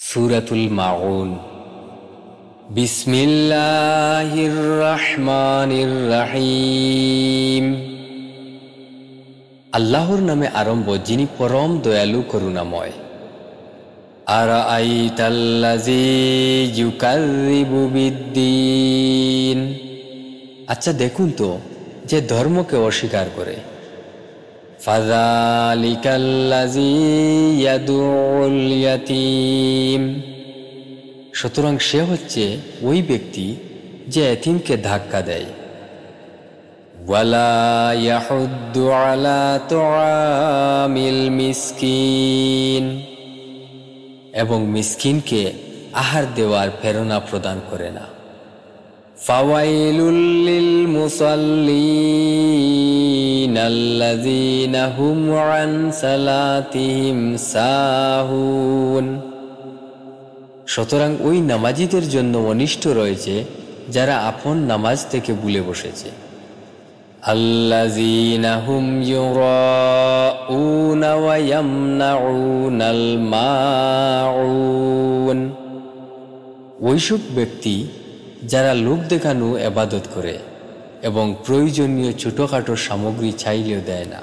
সূরাতুল মাউন। বিসমিল্লাহির রহমানির রহিম। আল্লাহর নামে আরম্ভ, যিনি পরম দয়ালু করুণাময়। আরাআইতাল্লাযী ইউকাযযিবু বিদ্দীন। আচ্ছা দেখুন তো, যে ধর্মকে অস্বীকার করে। ফাযালিকাল্লাযী ইয়াদউল ইয়াতীম। সুতরাং সে হচ্ছে ওই ব্যক্তি যে এতিমকে ধাক্কা দেয়। ওয়ালা ইয়াহুদ্দু আলা তুআমিল মিসকিন। এবং মিসকিনকে আহার দেওয়ার প্রেরণা প্রদান করে না। ফাওয়াইলুল লিল মুসাল্লিন আল্লাযীনা হুম আন সালাতিহিম সাহুন। সুতরাং ওই নামাজীদের জন্য অনিষ্ট রয়েছে, যারা আপন নামাজ থেকে ভুলে বসেছে। আল্লাযীনা হুম ইউরাউনা ওয়া ইয়ামনাউনাল মাউন। ওইসব ব্যক্তি যারা লোক দেখানো ইবাদত করে এবং প্রয়োজনীয় ছোটখাটো সামগ্রী চাইলেও দেয় না।